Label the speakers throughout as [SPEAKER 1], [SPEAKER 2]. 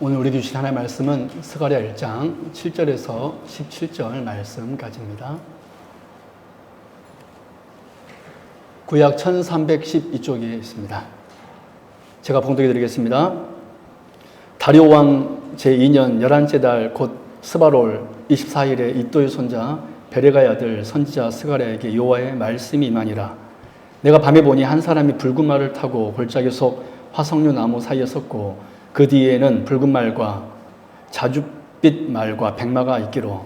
[SPEAKER 1] 오늘 우리에게 주신 하나님의 말씀은 스가랴 1장 7절에서 17절 말씀까지입니다. 구약 1312쪽에 있습니다. 제가 봉독해 드리겠습니다. 다리오 왕 제2년 11째 달 곧 스바롤 24일에 이또의 손자 베레가의 아들 선지자 스가랴에게 여호와의 말씀이 임하니라. 내가 밤에 보니 한 사람이 붉은 말을 타고 골짜기 속 화석류 나무 사이에 섰고 그 뒤에는 붉은 말과 자줏빛 말과 백마가 있기로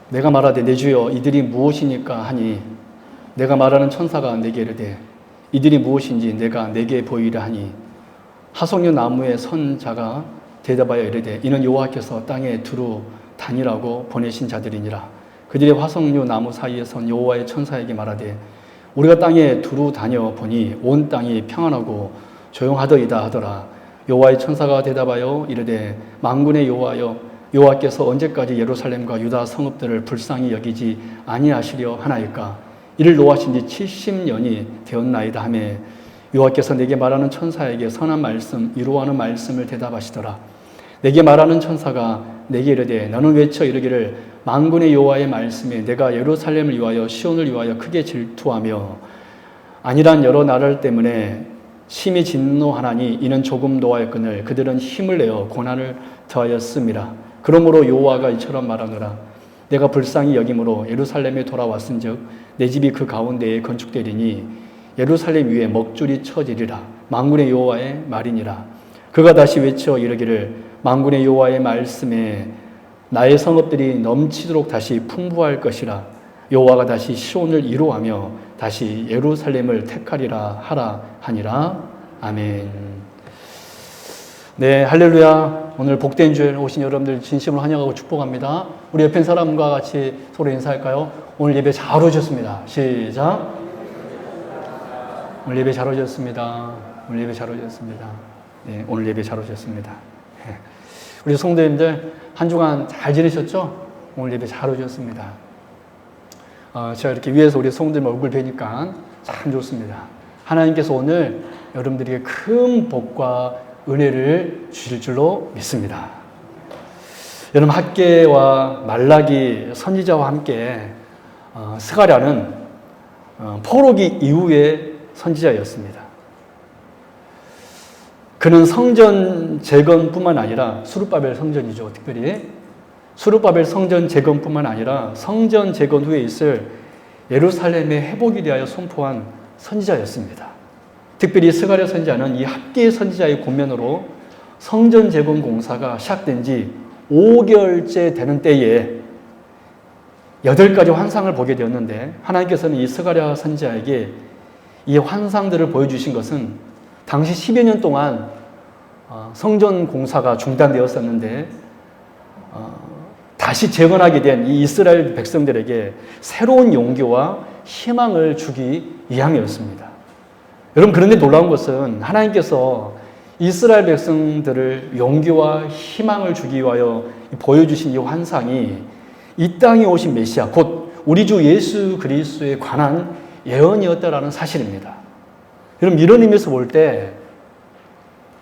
[SPEAKER 1] 내가 말하되 내 주여 이들이 무엇이니까 하니 내가 말하는 천사가 내게 이르되 이들이 무엇인지 내가 내게 보이라 하니 화석류 나무에 선 자가 대답하여 이르되 이는 여호와께서 땅에 두루 다니라고 보내신 자들이니라. 그들이 화석류 나무 사이에 선 여호와의 천사에게 말하되 우리가 땅에 두루 다녀 보니 온 땅이 평안하고 조용하더이다 하더라. 여호와의 천사가 대답하여 이르되 만군의 여호와여 여호와께서 언제까지 예루살렘과 유다 성읍들을 불쌍히 여기지 아니하시려 하나이까. 이를 노하신 지 70년이 되었나이다 하매 여호와께서 내게 말하는 천사에게 선한 말씀 이루어하는 말씀을 대답하시더라. 내게 말하는 천사가 내게 이르되 너는 외쳐 이르기를 만군의 여호와의 말씀에 내가 예루살렘을 위하여 시온을 위하여 크게 질투하며 아니란 여러 나라들 때문에 심히 진노하나니 이는 조금 노하였거늘 그들은 힘을 내어 고난을 더하였음이라. 그러므로 여호와가 이처럼 말하노라. 내가 불쌍히 여김으로 예루살렘에 돌아왔은즉 내 집이 그 가운데에 건축되리니 예루살렘 위에 먹줄이 쳐지리라. 만군의 여호와의 말이니라. 그가 다시 외쳐 이르기를 만군의 여호와의 말씀에 나의 성읍들이 넘치도록 다시 풍부할 것이라. 여호와가 다시 시온을 이루하며 다시 예루살렘을 택하리라 하라 하니라. 아멘. 네, 할렐루야. 오늘 복된 주에 오신 여러분들 진심으로 환영하고 축복합니다. 우리 옆에 사람과 같이 서로 인사할까요? 오늘 예배 잘 오셨습니다. 시작. 오늘 예배 잘 오셨습니다. 오늘 예배 잘 오셨습니다. 네, 오늘 예배 잘 오셨습니다. 우리 성도님들 한 주간 잘 지내셨죠? 오늘 예배 잘 오셨습니다. 제가 이렇게 위에서 우리 성도님 얼굴 뵈니까 참 좋습니다. 하나님께서 오늘 여러분들에게 큰 복과 은혜를 주실 줄로 믿습니다. 여러분 학개와 말라기 선지자와 함께 스가랴는 포로기 이후의 선지자였습니다. 그는 성전 재건뿐만 아니라 수룹바벨 성전이죠. 특별히 수룹바벨 성전 재건뿐만 아니라 성전 재건 후에 있을 예루살렘의 회복에 대하여 선포한 선지자였습니다. 특별히 스가랴 선지자는 이 학개의 선지자의 권면으로 성전 재건 공사가 시작된 지 5개월째 되는 때에 8가지 환상을 보게 되었는데 하나님께서는 이 스가랴 선지자에게 이 환상들을 보여주신 것은 당시 10여 년 동안 성전 공사가 중단되었었는데 다시 재건하게 된 이 이스라엘 백성들에게 새로운 용기와 희망을 주기 위함이었습니다. 여러분 그런데 놀라운 것은 하나님께서 이스라엘 백성들을 용기와 희망을 주기 위하여 보여주신 이 환상이 이 땅에 오신 메시아 곧 우리 주 예수 그리스도에 관한 예언이었다라는 사실입니다. 여러분 이런 의미에서 볼 때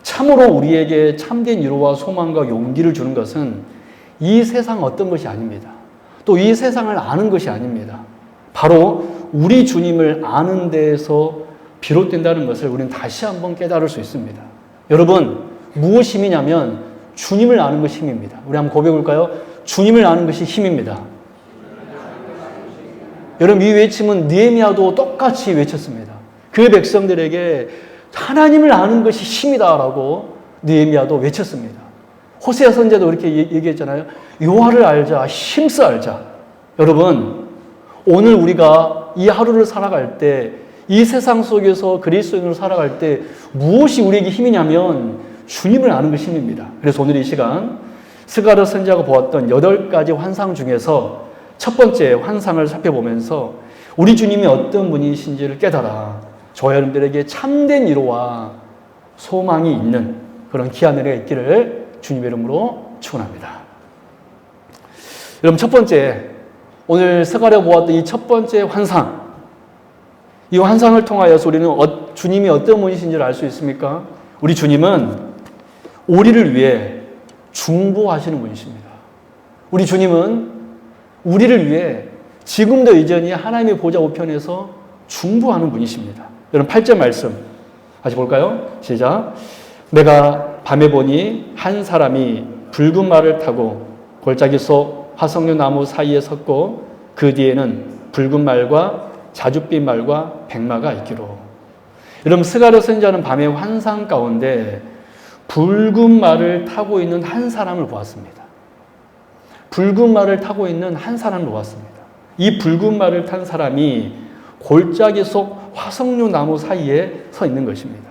[SPEAKER 1] 참으로 우리에게 참된 위로와 소망과 용기를 주는 것은 이 세상 어떤 것이 아닙니다. 또 이 세상을 아는 것이 아닙니다. 바로 우리 주님을 아는 데에서 비롯된다는 것을 우리는 다시 한번 깨달을 수 있습니다. 여러분 무엇이 힘이냐면 주님을 아는 것이 힘입니다. 우리 한번 고백해 볼까요? 주님을 아는 것이 힘입니다. 여러분 이 외침은 느헤미야도 똑같이 외쳤습니다. 그 백성들에게 하나님을 아는 것이 힘이다라고 느헤미야도 외쳤습니다. 호세아 선지자도 그렇게 얘기했잖아요. 여호와를 알자, 힘써 알자. 여러분 오늘 우리가 이 하루를 살아갈 때 이 세상 속에서 그리스도인으로 살아갈 때 무엇이 우리에게 힘이냐면 주님을 아는 것이 힘입니다. 그래서 오늘 이 시간 스가랴 선지자가 보았던 8가지 환상 중에서 첫 번째 환상을 살펴보면서 우리 주님이 어떤 분이신지를 깨달아 저와 여러분들에게 참된 위로와 소망이 있는 그런 귀한 은혜가 있기를 주님의 이름으로 축원합니다. 여러분 첫 번째 오늘 스가랴 보았던 이 첫 번째 환상 이 환상을 통하여서 우리는 주님이 어떤 분이신지를 알 수 있습니까? 우리 주님은 우리를 위해 중보하시는 분이십니다. 우리 주님은 우리를 위해 지금도 여전히 하나님의 보좌 우편에서 중보하는 분이십니다. 여러분 8절 말씀 다시 볼까요? 시작. 내가 밤에 보니 한 사람이 붉은 말을 타고 골짜기 속 화석류 나무 사이에 섰고 그 뒤에는 붉은 말과 자줏빛 말과 백마가 있기로. 여러분 스가랴 선지자는 밤의 환상 가운데 붉은 말을 타고 있는 한 사람을 보았습니다. 붉은 말을 타고 있는 한 사람을 보았습니다. 이 붉은 말을 탄 사람이 골짜기 속 화석류 나무 사이에 서 있는 것입니다.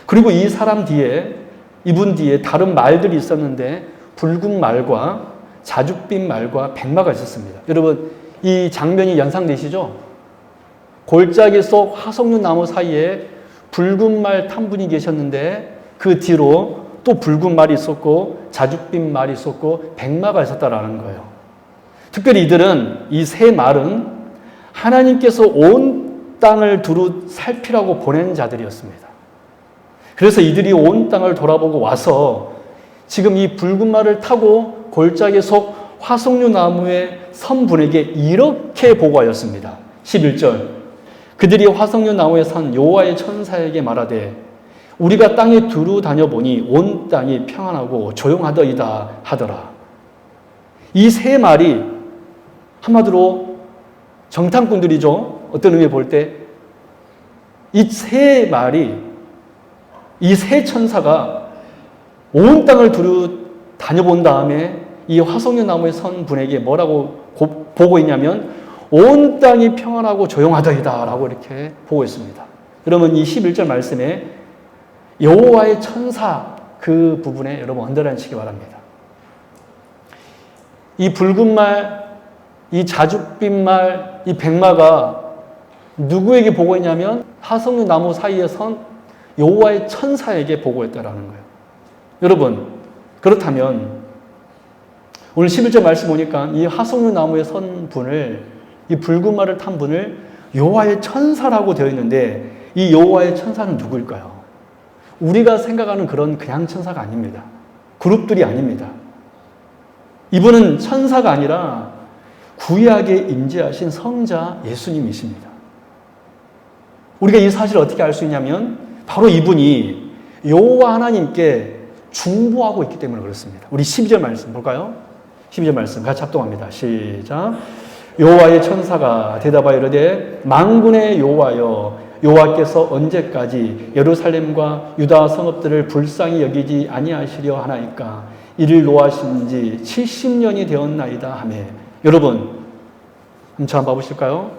[SPEAKER 1] 그리고 이 사람 뒤에, 이분 뒤에 다른 말들이 있었는데 붉은 말과 자줏빛 말과 백마가 있었습니다. 여러분 이 장면이 연상되시죠? 골짜기 속 화석류 나무 사이에 붉은 말 탄 분이 계셨는데 그 뒤로 또 붉은 말이 있었고 자줏빛 말이 있었고 백마가 있었다라는 거예요. 특별히 이들은 이 세 말은 하나님께서 온 땅을 두루 살피라고 보낸 자들이었습니다. 그래서 이들이 온 땅을 돌아보고 와서 지금 이 붉은 말을 타고 골짜기 속 화석류 나무에 선 분에게 이렇게 보고하였습니다. 11절. 그들이 화석류 나무에 선 여호와의 천사에게 말하되 우리가 땅에 두루 다녀보니 온 땅이 평안하고 조용하더이다 하더라. 이 세 말이 한마디로 정탐꾼들이죠. 어떤 의미에 볼 때 이 세 말이, 이 세 천사가 온 땅을 두루 다녀본 다음에 이 화석류 나무에 선 분에게 뭐라고 보고 있냐면 온 땅이 평안하고 조용하더이다 라고 이렇게 보고 있습니다. 여러분 이 11절 말씀에 여호와의 천사 그 부분에 여러분 언더라인 치기 바랍니다. 이 붉은 말, 이 자줏빛 말, 이 백마가 누구에게 보고 있냐면 화석류 나무 사이에 선 여호와의 천사에게 보고했다라는 거예요. 여러분 그렇다면 오늘 11절 말씀 보니까 이 화석류 나무에 선 분을, 이 붉은 말을 탄 분을 여호와의 천사라고 되어 있는데 이 여호와의 천사는 누구일까요? 우리가 생각하는 그런 그냥 천사가 아닙니다. 그룹들이 아닙니다. 이분은 천사가 아니라 구약에 임재하신 성자 예수님이십니다. 우리가 이 사실을 어떻게 알 수 있냐면 바로 이분이 여호와 하나님께 중보하고 있기 때문에 그렇습니다. 우리 12절 말씀 볼까요? 12절 말씀 같이 합동합니다. 시작. 여호와의 천사가 대답하여 이르되 만군의 여호와여 여호와께서 언제까지 예루살렘과 유다 성읍들을 불쌍히 여기지 아니하시려 하나이까 이를 노하신 지 70년이 되었나이다 하매. 여러분 한번 저 한번 봐보실까요?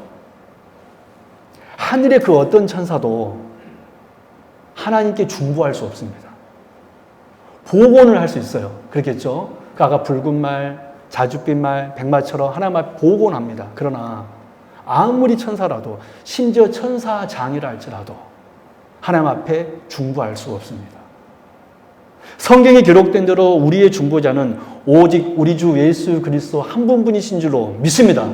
[SPEAKER 1] 하늘의 그 어떤 천사도 하나님께 중보할 수 없습니다. 복원을 할 수 있어요. 그렇겠죠? 아까 붉은 말, 자줏빛 말, 백마처럼 하나님 앞에 복원합니다. 그러나 아무리 천사라도 심지어 천사장이라 할지라도 하나님 앞에 중보할 수 없습니다. 성경에 기록된 대로 우리의 중보자는 오직 우리 주 예수 그리스도 한 분뿐이신 줄로 믿습니다.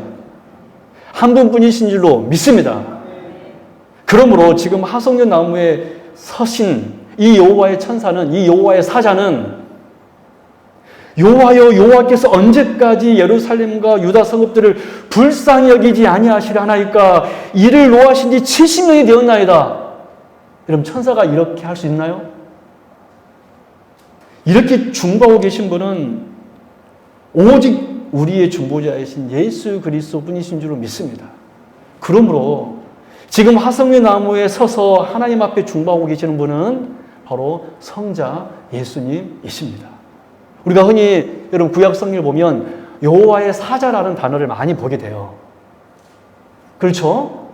[SPEAKER 1] 한 분뿐이신 줄로 믿습니다. 그러므로 지금 화석류 나무에 서신 이 여호와의 천사는, 이 여호와의 사자는 여호와여 여호와께서 언제까지 예루살렘과 유다 성읍들을 불쌍히 여기지 아니하시려 하나이까 이를 노하신 지 70년이 되었나이다. 여러분 천사가 이렇게 할 수 있나요? 이렇게 중보하고 계신 분은 오직 우리의 중보자이신 예수 그리스도 뿐이신 줄로 믿습니다. 그러므로 지금 화석류 나무에 서서 하나님 앞에 중보하고 계시는 분은 바로 성자 예수님이십니다. 우리가 흔히 여러분 구약 성경을 보면 여호와의 사자라는 단어를 많이 보게 돼요. 그렇죠?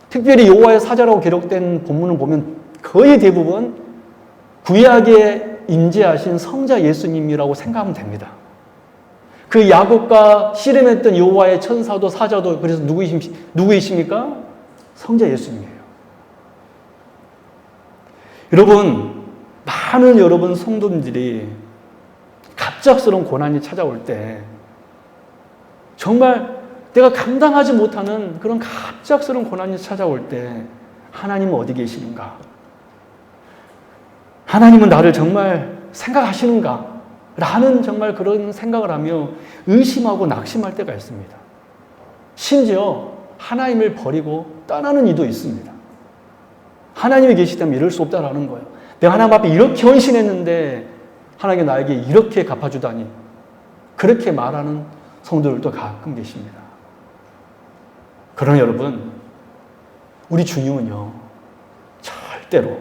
[SPEAKER 1] 특별히 여호와의 사자라고 기록된 본문을 보면 거의 대부분 구약에 임재하신 성자 예수님이라고 생각하면 됩니다. 그 야곱과 씨름했던 여호와의 천사도 사자도 그래서 누구이십니까? 성자 예수님이에요. 여러분, 많은 여러분 성도님들이 갑작스러운 고난이 찾아올 때 정말 내가 감당하지 못하는 그런 갑작스러운 고난이 찾아올 때 하나님은 어디 계시는가? 하나님은 나를 정말 생각하시는가? 라는 정말 그런 생각을 하며 의심하고 낙심할 때가 있습니다. 심지어 하나님을 버리고 떠나는 이도 있습니다. 하나님이 계시다면 이럴 수 없다라는 거예요. 내가 하나님 앞에 이렇게 헌신했는데 하나님이 나에게 이렇게 갚아주다니, 그렇게 말하는 성도들도 가끔 계십니다. 그러나 여러분, 우리 주님은요, 절대로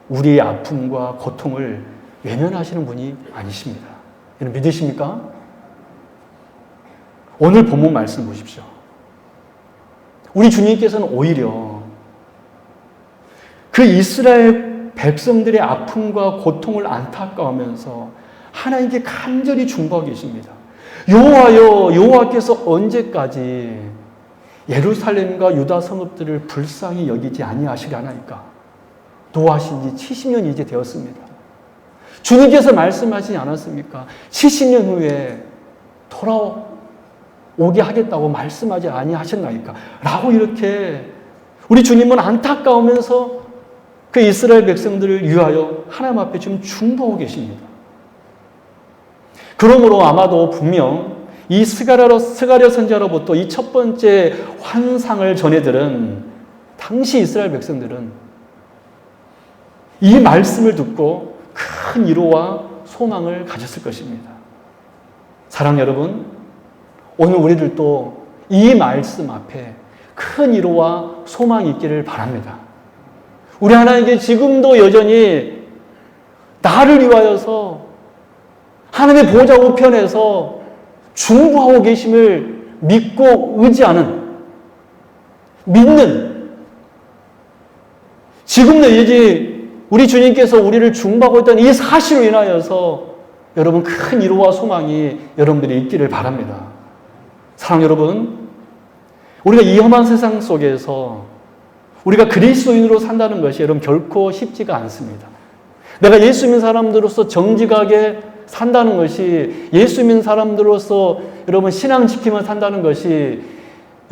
[SPEAKER 1] 우리의 아픔과 고통을 외면하시는 분이 아니십니다. 여러분 믿으십니까? 오늘 본문 말씀 보십시오. 우리 주님께서는 오히려 그 이스라엘 백성들의 아픔과 고통을 안타까워하면서 하나님께 간절히 중보하고 계십니다. 여호와여, 여호와께서 언제까지 예루살렘과 유다 성읍들을 불쌍히 여기지 아니하시려나이까? 노하신 지 70년이 이제 되었습니다. 주님께서 말씀하시지 않았습니까? 70년 후에 돌아오게 하겠다고 말씀하지 아니하셨나이까? 라고 이렇게 우리 주님은 안타까우면서 그 이스라엘 백성들을 위하여 하나님 앞에 지금 중보하고 계십니다. 그러므로 아마도 분명 이 스가랴 선지자로부터 이 첫 번째 환상을 전해들은 당시 이스라엘 백성들은 이 말씀을 듣고 큰 위로와 소망을 가졌을 것입니다. 사랑하는 여러분, 오늘 우리들도 이 말씀 앞에 큰 위로와 소망이 있기를 바랍니다. 우리 하나님께 지금도 여전히 나를 위하여서 하나님의 보좌 우편에서 중보하고 계심을 믿고 의지하는, 믿는, 지금도 이제 우리 주님께서 우리를 중보하고 있던 이 사실로 인하여서 여러분 큰 위로와 소망이 여러분들이 있기를 바랍니다. 사랑 여러분, 우리가 이 험한 세상 속에서 우리가 그리스도인으로 산다는 것이 여러분 결코 쉽지가 않습니다. 내가 예수 믿는 사람들로서 정직하게 산다는 것이, 예수 믿는 사람들로서 여러분 신앙 지키며 산다는 것이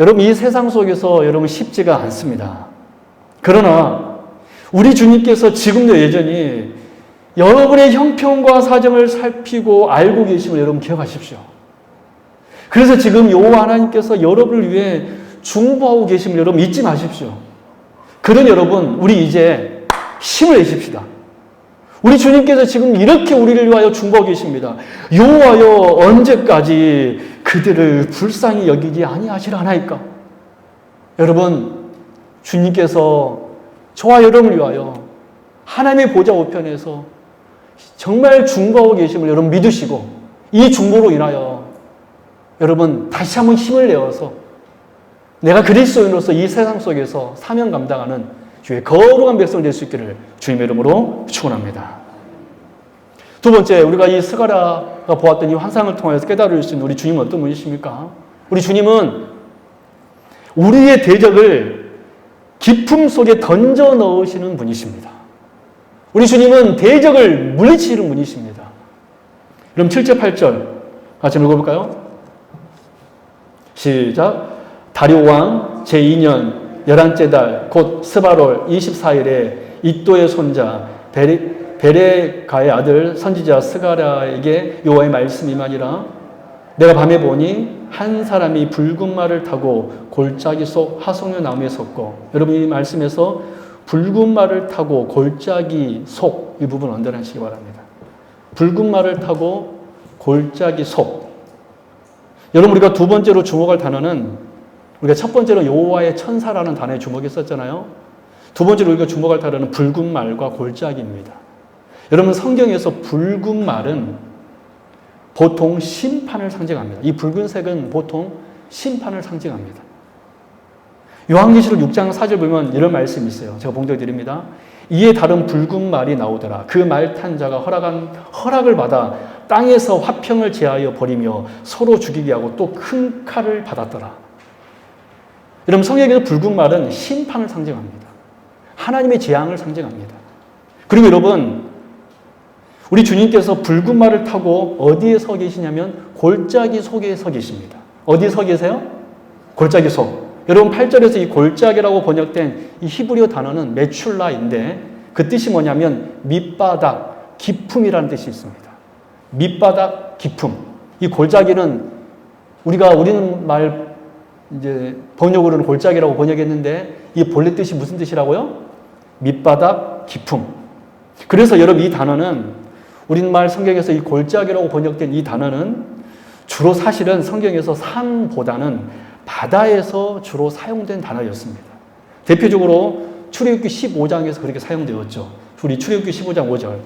[SPEAKER 1] 여러분 이 세상 속에서 여러분 쉽지가 않습니다. 그러나 우리 주님께서 지금도 여전히 여러분의 형편과 사정을 살피고 알고 계심을 여러분 기억하십시오. 그래서 지금 여호와 하나님께서 여러분을 위해 중보하고 계심을 여러분 잊지 마십시오. 그런 여러분, 우리 이제 힘을 내십시다. 우리 주님께서 지금 이렇게 우리를 위하여 중보하고 계십니다. 여호와여, 언제까지 그들을 불쌍히 여기지 아니하시려나이까? 여러분, 주님께서 저와 여러분을 위하여 하나님의 보좌 우편에서 정말 중보하고 계심을 여러분 믿으시고, 이 중보로 인하여 여러분 다시 한번 힘을 내어서 내가 그리스도인으로서 이 세상 속에서 사명 감당하는 주의 거룩한 백성 될 수 있기를 주님의 이름으로 축원합니다. 두 번째, 우리가 이 스가랴가 보았던 이 환상을 통해서 깨달을 수 있는 우리 주님은 어떤 분이십니까? 우리 주님은 우리의 대적을 깊음 속에 던져 넣으시는 분이십니다. 우리 주님은 대적을 물리치는 분이십니다. 그럼 7절, 8절 같이 읽어볼까요? 시작. 다리오 왕 제2년 11째 달 곧 스바롤 24일에 이또의 손자 베레가의 아들 선지자 스가랴에게 여호와의 말씀이 임하니라. 내가 밤에 보니 한 사람이 붉은 말을 타고 골짜기 속 하송유 나무에 섰고, 여러분 이 말씀에서 붉은 말을 타고 골짜기 속, 이 부분 언더라인하시기 바랍니다. 붉은 말을 타고 골짜기 속. 여러분 우리가 두 번째로 주목할 단어는, 우리가 첫 번째로 여호와의 천사라는 단어에 주목했었잖아요. 두 번째로 우리가 주목할 단어는 붉은 말과 골짜기입니다. 여러분 성경에서 붉은 말은 보통 심판을 상징합니다. 이 붉은색은 보통 심판을 상징합니다. 요한계시록 6장 4절 보면 이런 말씀이 있어요. 제가 봉독해 드립니다. 이에 다른 붉은 말이 나오더라. 그 말 탄 자가 허락을 받아 땅에서 화평을 제하여 버리며 서로 죽이게 하고 또 큰 칼을 받았더라. 여러분 성경에서 붉은 말은 심판을 상징합니다. 하나님의 재앙을 상징합니다. 그리고 여러분 우리 주님께서 붉은 말을 타고 어디에 서 계시냐면 골짜기 속에 서 계십니다. 어디에 서 계세요? 골짜기 속. 여러분 8절에서 이 골짜기라고 번역된 이 히브리어 단어는 메출라인데 그 뜻이 뭐냐면 밑바닥, 깊음이라는 뜻이 있습니다. 밑바닥 깊음. 이 골짜기는 우리는 말 이제 번역으로는 골짜기라고 번역했는데 이 본래 뜻이 무슨 뜻이라고요? 밑바닥 깊음. 그래서 여러분 이 단어는 우리말 성경에서 이 골짜기라고 번역된 이 단어는 주로 사실은 성경에서 산보다는 바다에서 주로 사용된 단어였습니다. 대표적으로 출애굽기 15장에서 그렇게 사용되었죠. 우리 출애굽기 15장 5절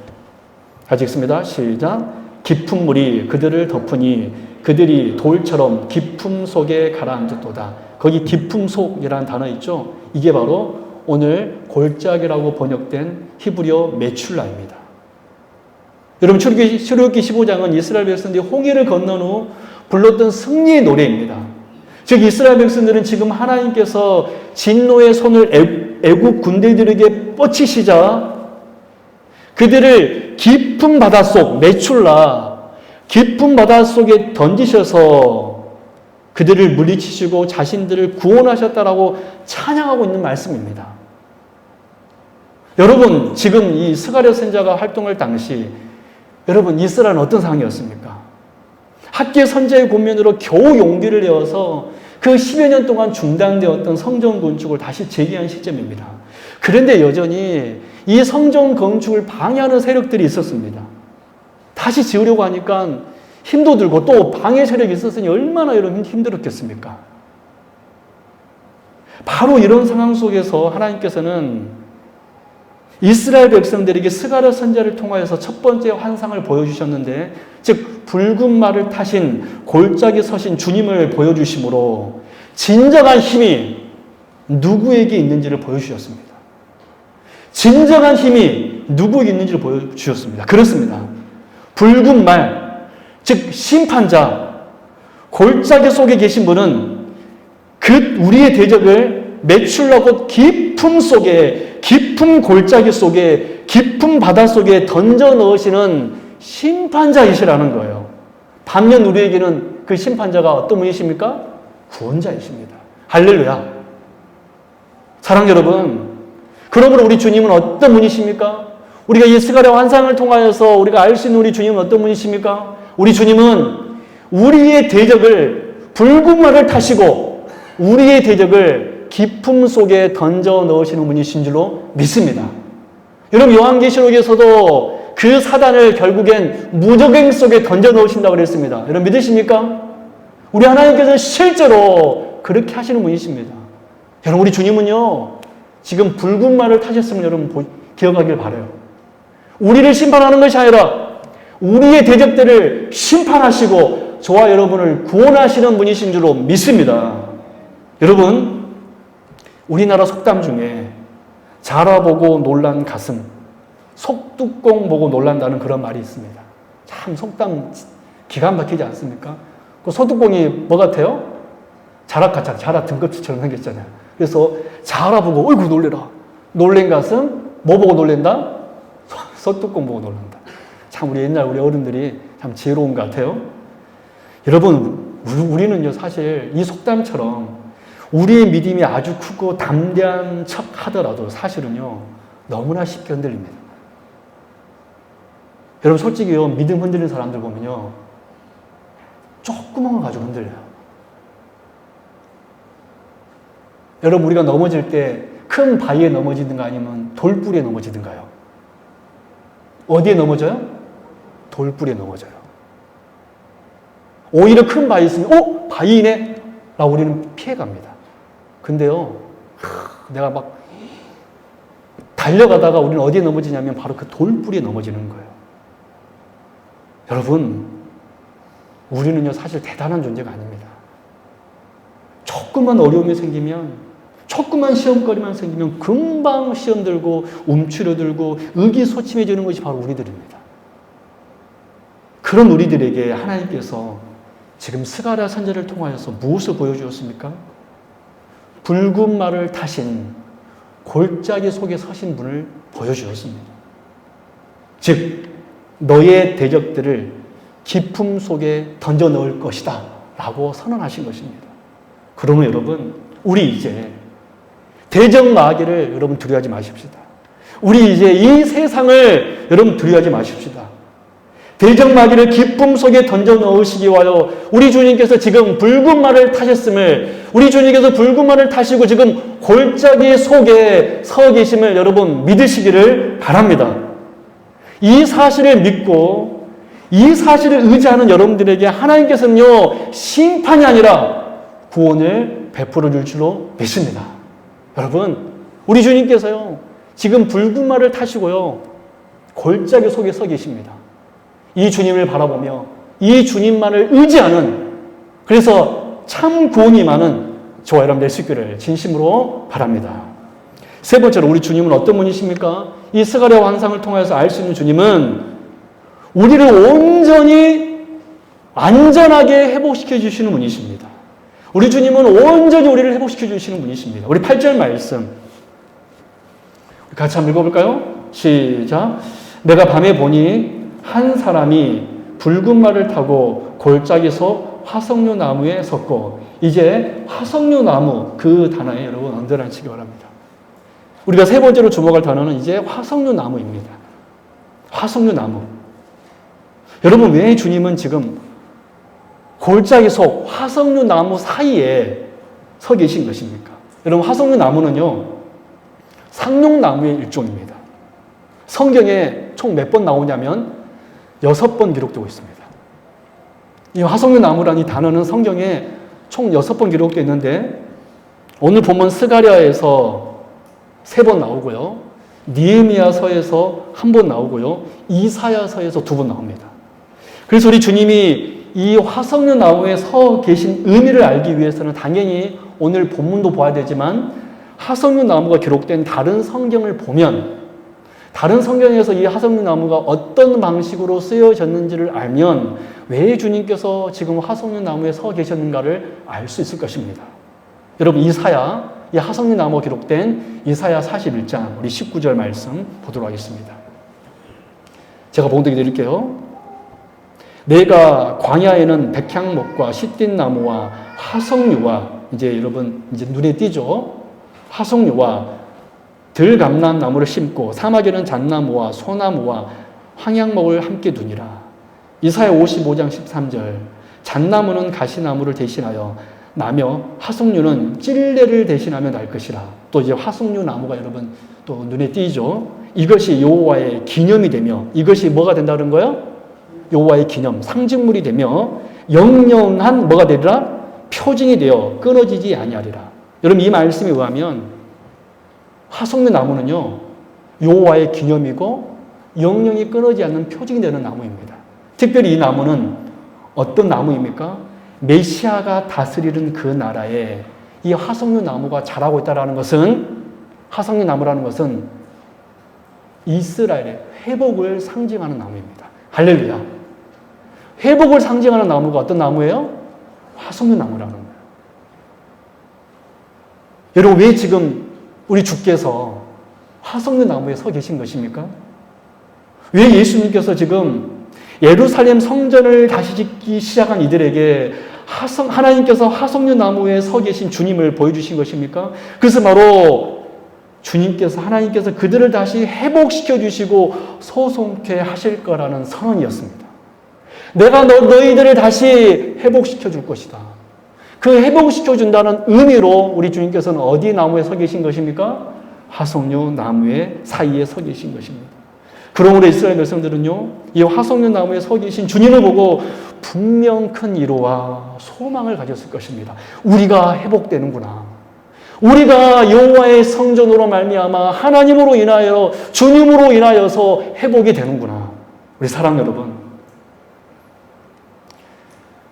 [SPEAKER 1] 같이 읽습니다. 시작. 깊은 물이 그들을 덮으니 그들이 돌처럼 깊음 속에 가라앉았도다. 거기 깊음 속이라는 단어 있죠. 이게 바로 오늘 골짜기라고 번역된 히브리어 메출라입니다. 여러분 출애굽기 15장은 이스라엘 백성들이 홍해를 건넌 후 불렀던 승리의 노래입니다. 즉 이스라엘 백성들은 지금 하나님께서 진노의 손을 애국 군대들에게 뻗치시자 그들을 깊은 바닷속 메출라 깊은 바닷속에 던지셔서 그들을 물리치시고 자신들을 구원하셨다라고 찬양하고 있는 말씀입니다. 여러분 지금 이 스가랴 선지자가 활동할 당시 여러분 이스라엘은 어떤 상황이었습니까? 학계 선지자의 권면으로 겨우 용기를 내어서 그 10여 년 동안 중단되었던 성전 건축을 다시 재개한 시점입니다. 그런데 여전히 이 성전 건축을 방해하는 세력들이 있었습니다. 다시 지으려고 하니까 힘도 들고 또 방해 세력이 있었으니 얼마나 여러분 힘들었겠습니까? 바로 이런 상황 속에서 하나님께서는 이스라엘 백성들에게 스가랴 선지자를 통하여서 첫 번째 환상을 보여주셨는데 즉 붉은 말을 타신 골짜기 서신 주님을 보여주심으로 진정한 힘이 누구에게 있는지를 보여주셨습니다. 진정한 힘이 누구에게 있는지를 보여주셨습니다. 그렇습니다. 붉은 말, 즉 심판자, 골짜기 속에 계신 분은 우리의 대적을 메출라고 깊음 속에 깊은 골짜기 속에 깊은 바다 속에 던져 넣으시는 심판자이시라는 거예요. 반면 우리에게는 그 심판자가 어떤 분이십니까? 구원자이십니다. 할렐루야. 사랑 여러분, 그러므로 우리 주님은 어떤 분이십니까? 우리가 이 스가랴 환상을 통하여서 우리가 알 수 있는 우리 주님은 어떤 분이십니까? 우리 주님은 우리의 대적을 붉은 말을 타시고 우리의 대적을 깊음 속에 던져 넣으시는 분이신 줄로 믿습니다. 여러분 요한계시록에서도 그 사단을 결국엔 무저갱 속에 던져 넣으신다고 그랬습니다. 여러분 믿으십니까? 우리 하나님께서는 실제로 그렇게 하시는 분이십니다. 여러분 우리 주님은요 지금 붉은 말을 타셨으면 여러분 기억하길 바라요. 우리를 심판하는 것이 아니라 우리의 대적들을 심판하시고 저와 여러분을 구원하시는 분이신 줄로 믿습니다. 여러분 우리나라 속담 중에 자라보고 놀란 가슴, 속뚜껑 보고 놀란다는 그런 말이 있습니다. 참 속담 기가 막히지 않습니까? 그 소뚜껑이 뭐 같아요? 자락 같잖아요. 자락 등껍질처럼 생겼잖아요. 그래서 자라보고 어이구 놀래라. 놀란 가슴 뭐 보고 놀란다? 소뚜껑 보고 놀란다. 참 우리 옛날 우리 어른들이 참 지혜로운 것 같아요. 여러분 우리는요 사실 이 속담처럼 우리의 믿음이 아주 크고 담대한 척 하더라도 사실은요 너무나 쉽게 흔들립니다. 여러분 솔직히요 믿음 흔들리는 사람들 보면요 조그만 거 가지고 흔들려요. 여러분 우리가 넘어질 때 큰 바위에 넘어지든가 아니면 돌뿌리에 넘어지든가요? 어디에 넘어져요? 돌뿌리에 넘어져요. 오히려 큰 바위 있으면 바위네? 라고 우리는 피해갑니다. 근데요 내가 막 달려가다가 우리는 어디에 넘어지냐면 바로 그 돌뿌리에 넘어지는 거예요. 여러분 우리는요 사실 대단한 존재가 아닙니다. 조금만 어려움이 생기면 조금만 시험거리만 생기면 금방 시험 들고 움츠러들고 의기소침해지는 것이 바로 우리들입니다. 그런 우리들에게 하나님께서 지금 스가랴 선지자를 통하여서 무엇을 보여주었습니까? 붉은 말을 타신 골짜기 속에 서신 분을 보여주었습니다. 즉 너의 대적들을 깊음 속에 던져 넣을 것이다 라고 선언하신 것입니다. 그러면 여러분 우리 이제 대적 마귀를 여러분 두려워하지 마십시다. 우리 이제 이 세상을 여러분 두려워하지 마십시다. 대적마귀를 기쁨 속에 던져 넣으시기 위하여 우리 주님께서 지금 붉은 말을 타셨음을, 우리 주님께서 붉은 말을 타시고 지금 골짜기 속에 서 계심을 여러분 믿으시기를 바랍니다. 이 사실을 믿고 이 사실을 의지하는 여러분들에게 하나님께서는요, 심판이 아니라 구원을 베풀어 줄 줄로 믿습니다. 여러분, 우리 주님께서요, 지금 붉은 말을 타시고요, 골짜기 속에 서 계십니다. 이 주님을 바라보며 이 주님만을 의지하는, 그래서 참 구원이 많은 저와 여러분 될 수 있기를 진심으로 바랍니다. 세 번째로 우리 주님은 어떤 분이십니까? 이 스가랴 환상을 통해서 알 수 있는 주님은 우리를 온전히 안전하게 회복시켜 주시는 분이십니다. 우리 주님은 온전히 우리를 회복시켜 주시는 분이십니다. 우리 8절 말씀 같이 한번 읽어볼까요? 시작. 내가 밤에 보니 한 사람이 붉은 말을 타고 골짜기서 화석류 나무에 섰고, 이제 화석류 나무 그 단어에 여러분 언더라인치기 바랍니다. 우리가 세 번째로 주목할 단어는 이제 화석류 나무입니다. 화석류 나무. 여러분, 왜 주님은 지금 골짜기 속 화석류 나무 사이에 서 계신 것입니까? 여러분, 화석류 나무는요, 상록나무의 일종입니다. 성경에 총 몇 번 나오냐면 6번 기록되고 있습니다. 이 화석류 나무라는 이 단어는 성경에 총 6번 기록되어 있는데, 오늘 본문 스가랴에서 3번 나오고요, 느헤미야서에서 1번 나오고요, 이사야서에서 2번 나옵니다. 그래서 우리 주님이 이 화석류 나무에 서 계신 의미를 알기 위해서는 당연히 오늘 본문도 봐야 되지만 화석류 나무가 기록된 다른 성경을 보면, 다른 성경에서 이 화석류 나무가 어떤 방식으로 쓰여졌는지를 알면 왜 주님께서 지금 화석류 나무에 서 계셨는가를 알 수 있을 것입니다. 여러분, 이사야, 이 화석류 나무가 기록된 이사야 41장 우리 19절 말씀 보도록 하겠습니다. 제가 봉독해 드릴게요. 내가 광야에는 백향목과 시띠나무와 화석류와, 이제 여러분 이제 눈에 띄죠? 화석류와 들감람나무를 심고 사막에는 잣나무와 소나무와 황양목을 함께 두니라. 이사야 55장 13절. 잣나무는 가시나무를 대신하여 나며 화석류는 찔레를 대신하며 날 것이라. 또 이제 화석류 나무가 여러분 또 눈에 띄죠? 이것이 여호와의 기념이 되며, 이것이 뭐가 된다는 거예요? 여호와의 기념, 상징물이 되며 영영한 뭐가 되리라? 표징이 되어 끊어지지 아니하리라. 여러분, 이 말씀에 의하면 화석류 나무는요, 여호와의 기념이고 영영이 끊어지지 않는 표징이 되는 나무입니다. 특별히 이 나무는 어떤 나무입니까? 메시아가 다스리는 그 나라에 이 화석류 나무가 자라고 있다는 것은, 화석류 나무라는 것은 이스라엘의 회복을 상징하는 나무입니다. 할렐루야. 회복을 상징하는 나무가 어떤 나무예요? 화석류 나무라는 거예요. 여러분, 왜 지금 우리 주께서 화석류 나무에 서 계신 것입니까? 왜 예수님께서 지금 예루살렘 성전을 다시 짓기 시작한 이들에게 하나님께서 화석류 나무에 서 계신 주님을 보여주신 것입니까? 그래서 바로 주님께서, 하나님께서 그들을 다시 회복시켜 주시고 소송케 하실 거라는 선언이었습니다. 내가 너희들을 다시 회복시켜 줄 것이다. 그 회복시켜 준다는 의미로 우리 주님께서는 어디 나무에 서 계신 것입니까? 화석류 나무의 사이에 서 계신 것입니다. 그러므로 이스라엘 백성들은요, 이 화석류 나무에 서 계신 주님을 보고 분명 큰 위로와 소망을 가졌을 것입니다. 우리가 회복되는구나. 우리가 여호와의 성전으로 말미암아 하나님으로 인하여, 주님으로 인하여서 회복이 되는구나. 우리 사랑 여러분,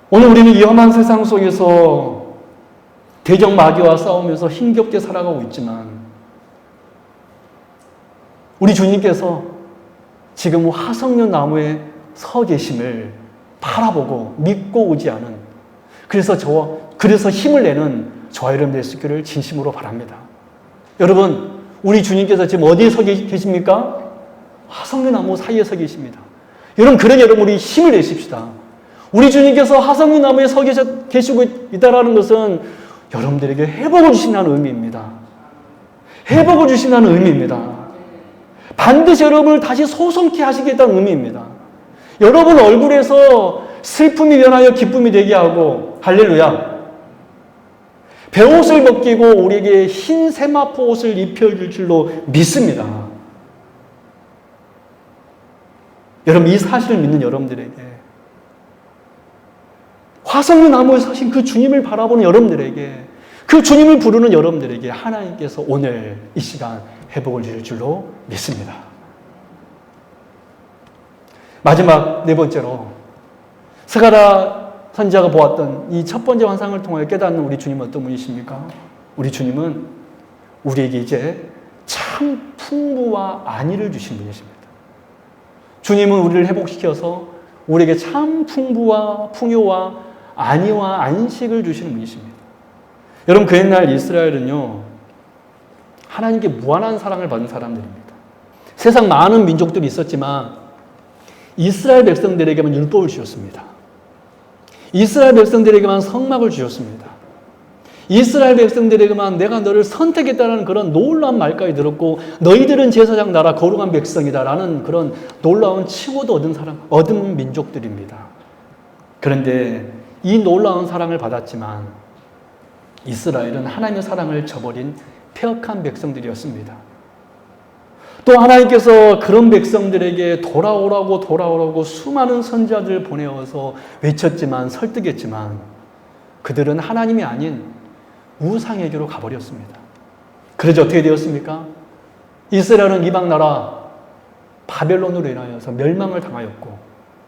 [SPEAKER 1] 오늘 우리는 이 험한 세상 속에서 대적 마귀와 싸우면서 힘겹게 살아가고 있지만, 우리 주님께서 지금 화석류 나무에 서 계심을 바라보고 믿고 오지 않은, 그래서 힘을 내는 저와 여러분 될 수 있기를 진심으로 바랍니다. 여러분, 우리 주님께서 지금 어디에 서 계십니까? 화석류 나무 사이에 서 계십니다. 여러분, 그러니 여러분 우리 힘을 내십시다. 우리 주님께서 화석류 나무에 서 계시고 있다는 것은 여러분들에게 회복을 주신다는 의미입니다. 회복을 주신다는 의미입니다. 반드시 여러분을 다시 소성케 하시겠다는 의미입니다. 여러분 얼굴에서 슬픔이 변하여 기쁨이 되게 하고, 할렐루야. 베옷을 벗기고 우리에게 흰 세마포 옷을 입혀줄 줄로 믿습니다. 여러분, 이 사실을 믿는 여러분들에게, 화석류 나무에 서신 그 주님을 바라보는 여러분들에게, 그 주님을 부르는 여러분들에게 하나님께서 오늘 이 시간 회복을 주실 줄로 믿습니다. 마지막 네 번째로, 스가랴 선지자가 보았던 이 첫 번째 환상을 통하여 깨닫는 우리 주님은 어떤 분이십니까? 우리 주님은 우리에게 이제 참 풍부와 안위를 주신 분이십니다. 주님은 우리를 회복시켜서 우리에게 참 풍부와 풍요와 안위와 안식을 주시는 분이십니다. 여러분, 그 옛날 이스라엘은요, 하나님께 무한한 사랑을 받은 사람들입니다. 세상 많은 민족들이 있었지만 이스라엘 백성들에게만 율법을 주셨습니다. 이스라엘 백성들에게만 성막을 주셨습니다. 이스라엘 백성들에게만 내가 너를 선택했다는 그런 놀라운 말까지 들었고, 너희들은 제사장 나라 거룩한 백성이다라는 그런 놀라운 칭호도 얻은 민족들입니다. 그런데 이 놀라운 사랑을 받았지만 이스라엘은 하나님의 사랑을 저버린 폐역한 백성들이었습니다. 또 하나님께서 그런 백성들에게 돌아오라고 수많은 선지자들을 보내어서 외쳤지만, 설득했지만 그들은 하나님이 아닌 우상에게로 가버렸습니다. 그래서 어떻게 되었습니까? 이스라엘은 이방 나라 바벨론으로 인하여서 멸망을 당하였고,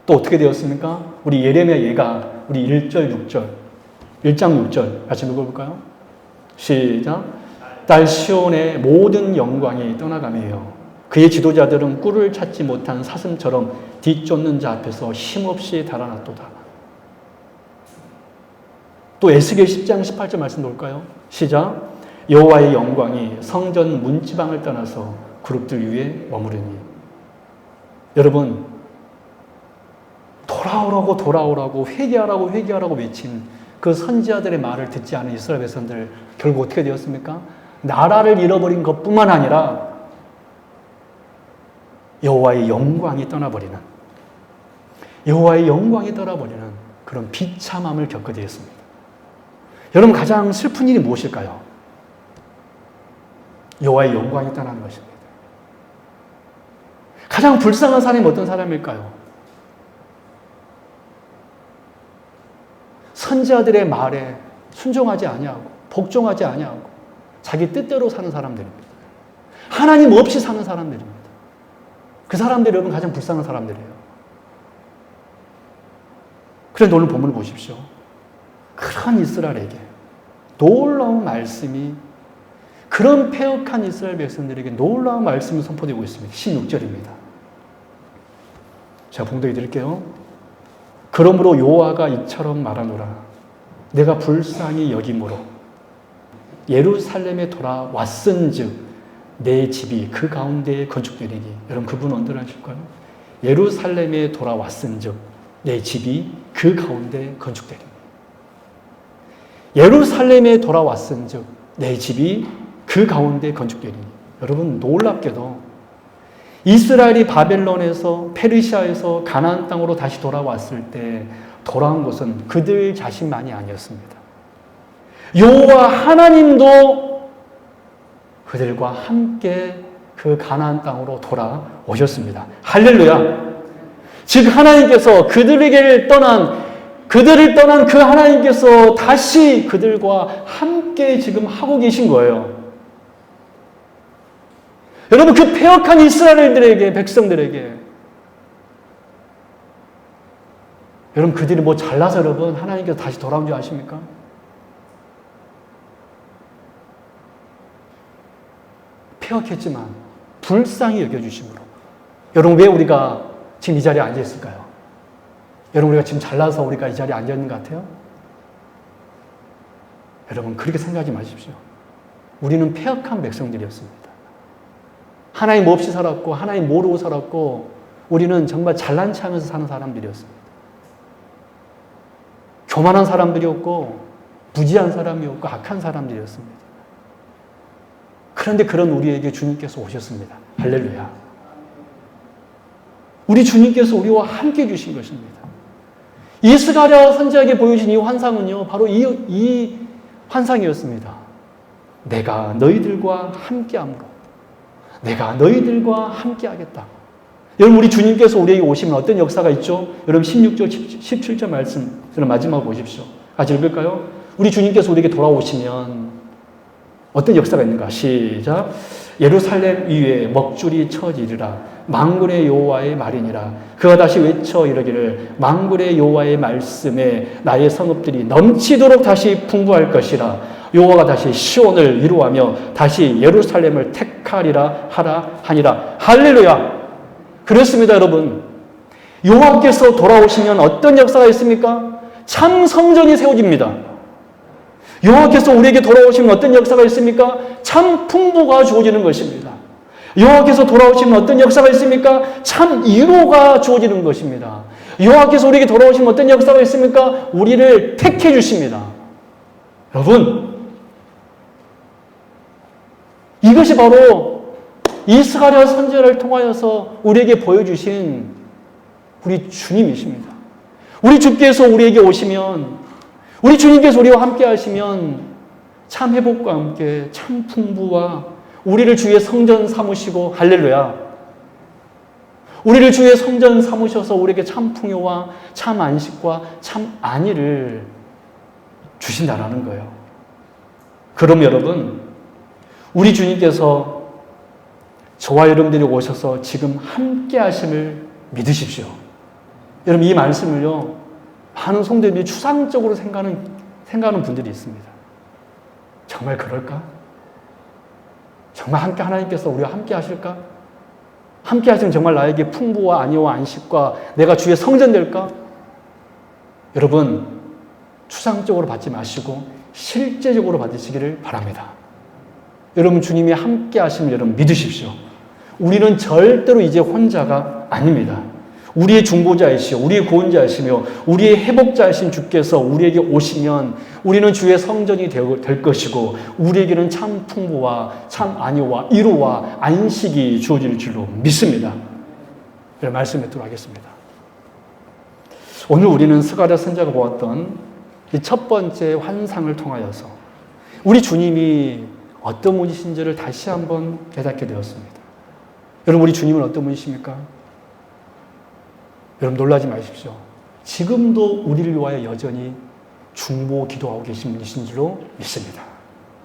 [SPEAKER 1] 또 어떻게 되었습니까? 우리 예레미야 예가 우리 1장 6절 같이 읽어볼까요? 시작. 딸 시온의 모든 영광이 떠나가매요. 그의 지도자들은 꿀을 찾지 못한 사슴처럼 뒤쫓는 자 앞에서 힘없이 달아났도다. 또 에스겔 10장 18절 말씀 볼까요? 시작. 여호와의 영광이 성전 문지방을 떠나서 그룹들 위에 머무르니. 여러분, 돌아오라고 회개하라고 외친 그 선지자들의 말을 듣지 않은 이스라엘 백성들, 결국 어떻게 되었습니까? 나라를 잃어버린 것뿐만 아니라 여호와의 영광이 떠나버리는 그런 비참함을 겪게 되었습니다. 여러분, 가장 슬픈 일이 무엇일까요? 여호와의 영광이 떠나는 것입니다. 가장 불쌍한 사람이 어떤 사람일까요? 선지자들의 말에 순종하지 아니하고 복종하지 아니하고 자기 뜻대로 사는 사람들입니다. 하나님 없이 사는 사람들입니다. 그 사람들이 여러분 가장 불쌍한 사람들이에요. 그런데 오늘 본문을 보십시오. 그런 이스라엘에게 놀라운 말씀이, 그런 패역한 이스라엘 백성들에게 놀라운 말씀이 선포되고 있습니다. 16절입니다. 제가 봉독해 드릴게요. 그러므로 여호와가 이처럼 말하노라. 내가 불쌍히 여김으로 예루살렘에 돌아왔은즉 내 집이 그 가운데에 건축되리니. 여러분, 그분 언제를 하실까요? 예루살렘에 돌아왔은즉 내 집이 그 가운데 건축되리니. 예루살렘에 돌아왔은즉 내 집이 그 가운데 건축되리니. 여러분, 놀랍게도 이스라엘이 바벨론에서, 페르시아에서 가나안 땅으로 다시 돌아왔을 때 돌아온 것은 그들 자신만이 아니었습니다. 여호와 하나님도 그들과 함께 그 가나안 땅으로 돌아오셨습니다. 할렐루야. 즉 하나님께서 그들을 떠난 그 하나님께서 다시 그들과 함께 지금 하고 계신 거예요. 여러분, 그 패역한 이스라엘들에게, 백성들에게, 여러분, 그들이 뭐 잘나서 여러분 하나님께서 다시 돌아온 줄 아십니까? 패역했지만 불쌍히 여겨주심으로. 여러분, 왜 우리가 지금 이 자리에 앉아 있을까요? 여러분, 우리가 지금 잘나서 우리가 이 자리에 앉아 있는 것 같아요? 여러분, 그렇게 생각하지 마십시오. 우리는 패역한 백성들이었습니다. 하나님 없이 살았고, 하나님 모르고 살았고, 우리는 정말 잘난 체하면서 사는 사람들이었습니다. 교만한 사람들이었고, 무지한 사람이었고, 악한 사람들이었습니다. 그런데 그런 우리에게 주님께서 오셨습니다. 할렐루야. 우리 주님께서 우리와 함께 해주신 것입니다. 이 스가랴 선지자에게 보여준 이 환상은요, 바로 이 환상이었습니다. 내가 너희들과 함께함으로, 내가 너희들과 함께하겠다. 여러분, 우리 주님께서 우리에게 오시면 어떤 역사가 있죠? 여러분 16절, 17절 말씀, 저는 마지막 보십시오. 같이 읽을까요? 우리 주님께서 우리에게 돌아오시면 어떤 역사가 있는가? 시작. 예루살렘 위에 먹줄이 쳐지리라. 만군의 여호와의 말이니라. 그가 다시 외쳐 이르기를 만군의 여호와의 말씀에 나의 성읍들이 넘치도록 다시 풍부할 것이라. 여호와가 다시 시온을 위로하며 다시 예루살렘을 택하리라 하라 하니라. 할렐루야. 그렇습니다, 여러분. 여호와께서 돌아오시면 어떤 역사가 있습니까? 참 성전이 세워집니다. 여호와께서 우리에게 돌아오시면 어떤 역사가 있습니까? 참 풍부가 주어지는 것입니다. 여호와께서 돌아오시면 어떤 역사가 있습니까? 참 위로가 주어지는 것입니다. 여호와께서 우리에게 돌아오시면 어떤 역사가 있습니까? 우리를 택해 주십니다. 여러분, 이것이 바로 이 스가랴 선지자를 통하여서 우리에게 보여주신 우리 주님이십니다. 우리 주께서 우리에게 오시면, 우리 주님께서 우리와 함께 하시면 참 회복과 함께 참 풍부와 우리를 주의 성전 삼으시고, 할렐루야, 우리를 주의 성전 삼으셔서 우리에게 참 풍요와 참 안식과 참 안위를 주신다라는 거예요. 그럼 여러분, 우리 주님께서 저와 여러분들이 오셔서 지금 함께 하심을 믿으십시오. 여러분, 이 말씀을요, 많은 성도들이 추상적으로 생각하는 분들이 있습니다. 정말 그럴까? 정말 함께 하나님께서 우리와 함께 하실까? 함께 하시면 정말 나에게 풍부와 안위와 안식과 내가 주의 성전 될까? 여러분, 추상적으로 받지 마시고 실제적으로 받으시기를 바랍니다. 여러분, 주님이 함께 하심을 여러분 믿으십시오. 우리는 절대로 이제 혼자가 아닙니다. 우리의 중보자이시오, 우리의 구원자이시며 우리의 회복자이신 주께서 우리에게 오시면 우리는 주의 성전이 될 것이고 우리에게는 참 풍부와 참 안위와 위로와 안식이 주어질 줄로 믿습니다. 말씀 맺도록 하겠습니다. 오늘 우리는 스가랴 선지자가 보았던 이 첫 번째 환상을 통하여서 우리 주님이 어떤 분이신지를 다시 한번 깨닫게 되었습니다. 여러분, 우리 주님은 어떤 분이십니까? 여러분, 놀라지 마십시오. 지금도 우리를 위하여 여전히 중보 기도하고 계신 분이신 줄로 믿습니다.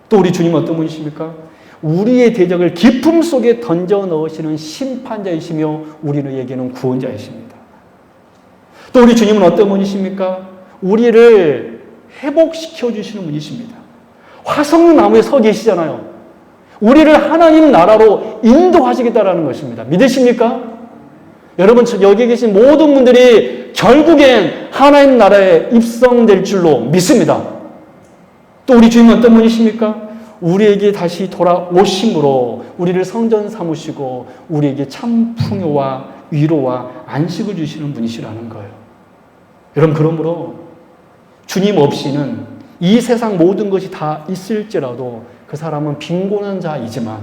[SPEAKER 1] 또 우리 주님은 어떤 분이십니까? 우리의 대적을 깊음 속에 던져 넣으시는 심판자이시며 우리에게는 구원자이십니다. 또 우리 주님은 어떤 분이십니까? 우리를 회복시켜 주시는 분이십니다. 화석류 나무에 서 계시잖아요. 우리를 하나님 나라로 인도하시겠다라는 것입니다. 믿으십니까? 여러분, 여기 계신 모든 분들이 결국엔 하나님 나라에 입성될 줄로 믿습니다. 또 우리 주님은 어떤 분이십니까? 우리에게 다시 돌아오심으로 우리를 성전 삼으시고 우리에게 참 풍요와 위로와 안식을 주시는 분이시라는 거예요. 여러분, 그러므로 주님 없이는 이 세상 모든 것이 다 있을지라도 그 사람은 빈곤한 자이지만,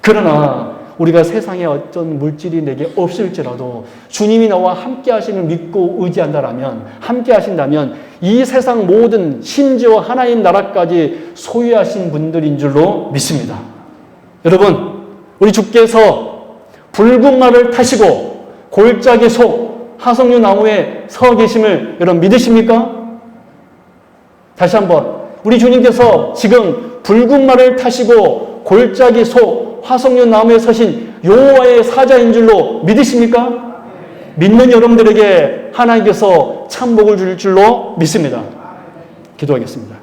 [SPEAKER 1] 그러나 우리가 세상에 어떤 물질이 내게 없을지라도 주님이 나와 함께 하심을 믿고 의지한다라면, 함께 하신다면 이 세상 모든, 심지어 하나님 나라까지 소유하신 분들인 줄로 믿습니다. 여러분, 우리 주께서 붉은 말을 타시고 골짜기 속 화석류 나무에 서 계심을 여러분 믿으십니까? 다시 한번, 우리 주님께서 지금 붉은 말을 타시고 골짜기 속 화석류 나무에 서신 여호와의 사자인 줄로 믿으십니까? 믿는 여러분들에게 하나님께서 참복을 줄 줄로 믿습니다. 기도하겠습니다.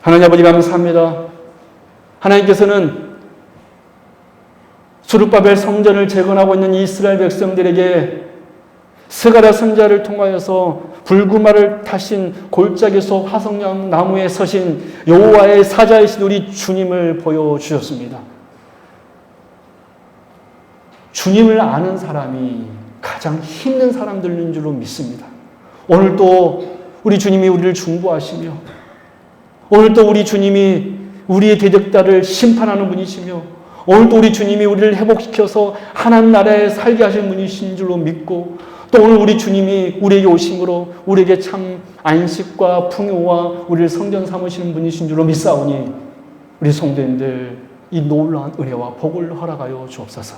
[SPEAKER 1] 하나님 아버지, 감사합니다. 하나님께서는 수르바벨 성전을 재건하고 있는 이스라엘 백성들에게 스가랴 선지자를 통하여서 붉은 말을 타신 골짜기 속 화석류 나무에 서신 여호와의 사자이신 우리 주님을 보여주셨습니다. 주님을 아는 사람이 가장 힘든 사람들인 줄로 믿습니다. 오늘도 우리 주님이 우리를 중보하시며, 오늘도 우리 주님이 우리의 대적자를 심판하는 분이시며, 오늘도 우리 주님이 우리를 회복시켜서 하나님 나라에 살게 하실 분이신 줄로 믿고, 또 오늘 우리 주님이 우리에게 오심으로 우리에게 참 안식과 풍요와 우리를 성전 삼으시는 분이신 줄로 믿사오니 우리 성도님들 이 놀라운 은혜와 복을 허락하여 주옵소서.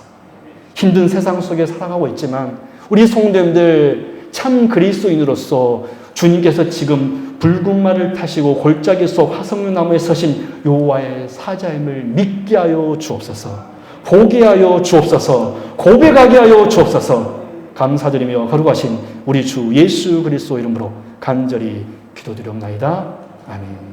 [SPEAKER 1] 힘든 세상 속에 살아가고 있지만 우리 성도님들 참 그리스도인으로서 주님께서 지금 붉은 말을 타시고 골짜기 속 화석류나무에 서신 여호와의 사자임을 믿게 하여 주옵소서. 보게 하여 주옵소서. 고백하게 하여 주옵소서. 감사드리며 거룩하신 우리 주 예수 그리스도 이름으로 간절히 기도드리옵나이다. 아멘.